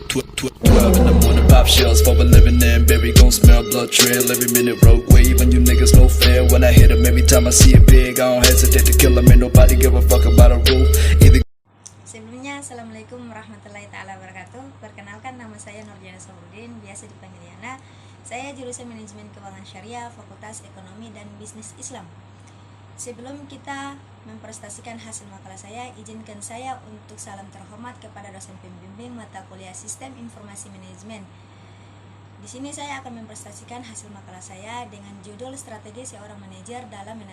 12 in the morning, pop shells for a living and berry gon' smell blood trail every minute road wave and you niggas no fair when I hit 'em every time I see it big I don't hesitate to kill 'em ain't nobody give a fuck about a rule either. Sebelumnya, Assalamualaikum warahmatullahi ta'ala wabarakatuh. Perkenalkan, nama saya Nurjana Sahrudin, biasa dipanggil Yana. Saya jurusan Manajemen Keuangan Syariah, Fakultas Ekonomi dan Bisnis Islam. Sebelum kita mempresentasikan hasil makalah saya, izinkan saya untuk salam terhormat kepada dosen pembimbing mata kuliah Sistem Informasi Manajemen. Di sini saya akan mempresentasikan hasil makalah saya dengan judul Strategi Seorang Manajer dalam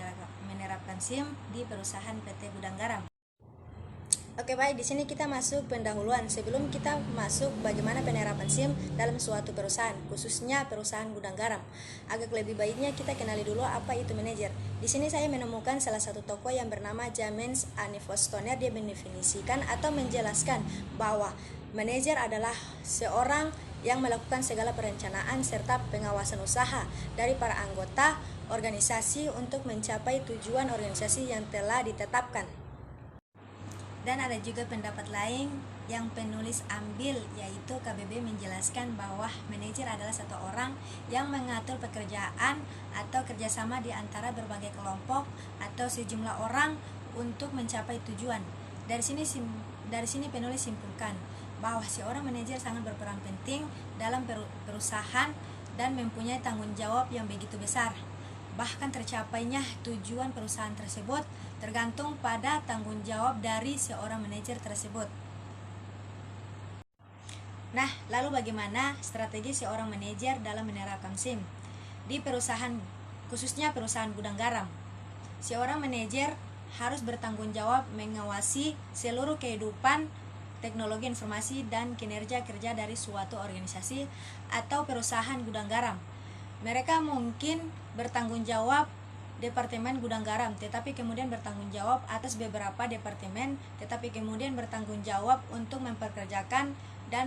Menerapkan SIM di Perusahaan PT Gudang Garam. Oke, baik, di sini kita masuk pendahuluan. Sebelum kita masuk bagaimana penerapan SIM dalam suatu perusahaan, khususnya perusahaan gudang garam, agak lebih baiknya kita kenali dulu apa itu manajer. Di sini saya menemukan salah satu tokoh yang bernama James Anifostoner. Dia mendefinisikan atau menjelaskan bahwa manajer adalah seorang yang melakukan segala perencanaan serta pengawasan usaha dari para anggota organisasi untuk mencapai tujuan organisasi yang telah ditetapkan. Dan ada juga pendapat lain yang penulis ambil, yaitu KBB menjelaskan bahwa manajer adalah satu orang yang mengatur pekerjaan atau kerjasama di antara berbagai kelompok atau sejumlah orang untuk mencapai tujuan. Dari sini penulis simpulkan bahwa seorang manajer sangat berperan penting dalam perusahaan dan mempunyai tanggung jawab yang begitu besar. Bahkan tercapainya tujuan perusahaan tersebut tergantung pada tanggung jawab dari seorang manajer tersebut. Nah, lalu bagaimana strategi seorang manajer dalam menerapkan SIM di perusahaan, khususnya perusahaan gudang garam? Seorang manajer harus bertanggung jawab mengawasi seluruh kehidupan teknologi informasi dan kinerja kerja dari suatu organisasi atau perusahaan gudang garam. Mereka mungkin bertanggung jawab Departemen Gudang Garam, tetapi kemudian bertanggung jawab atas beberapa departemen, tetapi kemudian bertanggung jawab untuk mempekerjakan dan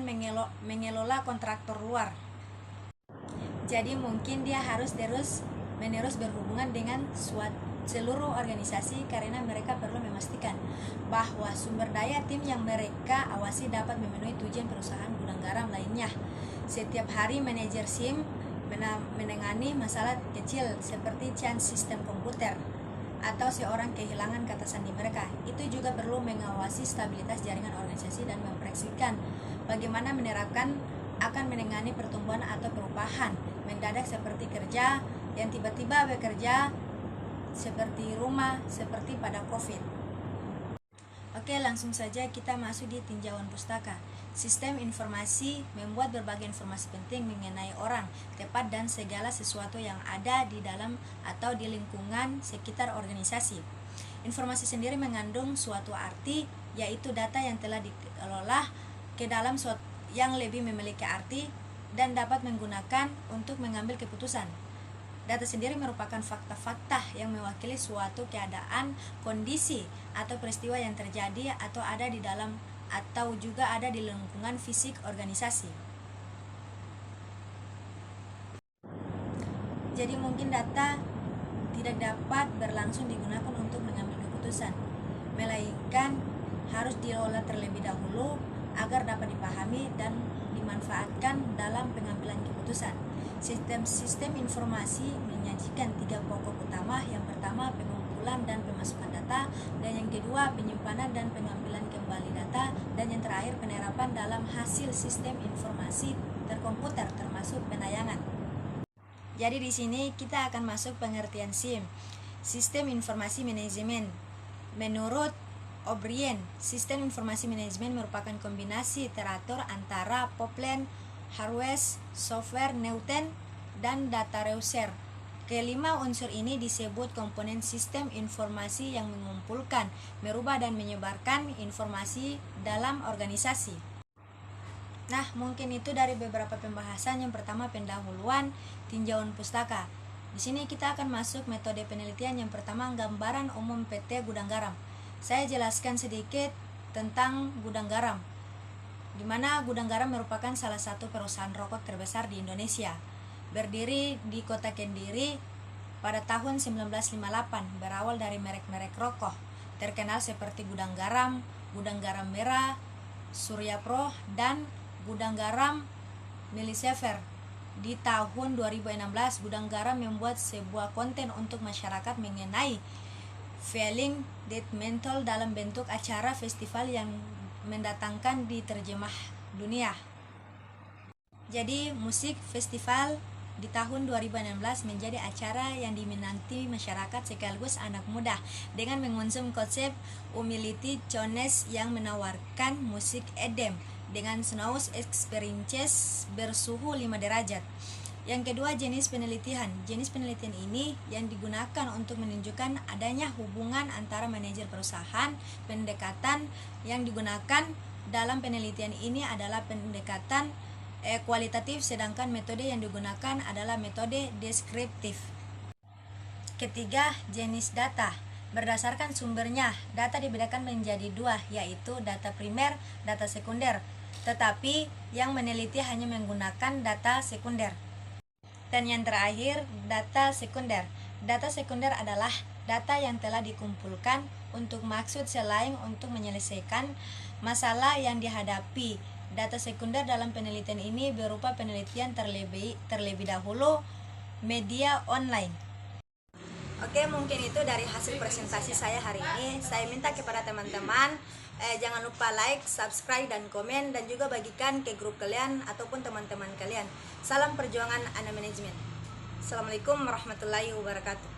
mengelola kontraktor luar. Jadi mungkin dia harus terus-menerus berhubungan dengan seluruh organisasi karena mereka perlu memastikan bahwa sumber daya tim yang mereka awasi dapat memenuhi tujuan perusahaan gudang garam lainnya. Setiap hari manajer SIM menangani masalah kecil seperti chance sistem komputer atau seorang kehilangan kata sandi mereka. Itu juga perlu mengawasi stabilitas jaringan organisasi dan memproyeksikan bagaimana menerapkan akan menangani pertumbuhan atau perubahan mendadak seperti kerja yang tiba-tiba bekerja seperti rumah seperti pada COVID. Oke, langsung saja kita masuk di tinjauan pustaka. Sistem informasi membuat berbagai informasi penting mengenai orang, tempat, dan segala sesuatu yang ada di dalam atau di lingkungan sekitar organisasi. Informasi sendiri mengandung suatu arti, yaitu data yang telah dikelola ke dalam suatu yang lebih memiliki arti dan dapat menggunakan untuk mengambil keputusan. Data sendiri merupakan fakta-fakta yang mewakili suatu keadaan, kondisi, atau peristiwa yang terjadi atau ada di dalam atau juga ada di lingkungan fisik organisasi. Jadi mungkin data tidak dapat berlangsung digunakan untuk mengambil keputusan, melainkan harus diolah terlebih dahulu agar dapat dipahami dan dimanfaatkan dalam pengambilan keputusan. Sistem informasi menyajikan 3 pokok utama. Yang pertama, pengumpulan dan pemasukan data, dan yang kedua, penyimpanan dan pengambilan kembali data, dan yang terakhir, penerapan dalam hasil sistem informasi terkomputer termasuk penayangan. Jadi di sini kita akan masuk pengertian SIM, Sistem Informasi Manajemen. Menurut O'Brien, sistem informasi manajemen merupakan kombinasi teratur antara Poplen, hardware, software, Newton, dan data research. Kelima unsur ini disebut komponen sistem informasi yang mengumpulkan, merubah, dan menyebarkan informasi dalam organisasi. Nah, mungkin itu dari beberapa pembahasan. Yang pertama, pendahuluan, tinjauan pustaka. Di sini kita akan masuk metode penelitian. Yang pertama, gambaran umum PT Gudang Garam. Saya jelaskan sedikit tentang Gudang Garam, di mana Gudang Garam merupakan salah satu perusahaan rokok terbesar di Indonesia. Berdiri di kota Kediri pada tahun 1958, berawal dari merek-merek rokok terkenal seperti Gudang Garam Merah, Surya Pro, dan Gudang Garam milik Sever. Di tahun 2016, Gudang Garam membuat sebuah konten untuk masyarakat mengenai feeling death metal dalam bentuk acara festival yang mendatangkan diterjemah dunia. Jadi musik festival di tahun 2016 menjadi acara yang diminati masyarakat sekaligus anak muda dengan mengusung konsep humility choice yang menawarkan musik EDM dengan snow experiences bersuhu 5 derajat. Yang kedua, jenis penelitian. Jenis penelitian ini yang digunakan untuk menunjukkan adanya hubungan antara manajer perusahaan. Pendekatan yang digunakan dalam penelitian ini adalah pendekatan kualitatif, sedangkan metode yang digunakan adalah metode deskriptif. Ketiga, jenis data. Berdasarkan sumbernya, data dibedakan menjadi dua, yaitu data primer, data sekunder. Tetapi yang meneliti hanya menggunakan data sekunder. Dan yang terakhir, data sekunder. Data sekunder adalah data yang telah dikumpulkan untuk maksud selain untuk menyelesaikan masalah yang dihadapi. Data sekunder dalam penelitian ini berupa penelitian terlebih dahulu media online. Oke, mungkin itu dari hasil presentasi saya hari ini. Saya minta kepada teman-teman jangan lupa like, subscribe, dan komen, dan juga bagikan ke grup kalian ataupun teman-teman kalian. Salam perjuangan anak manajemen. Assalamualaikum warahmatullahi wabarakatuh.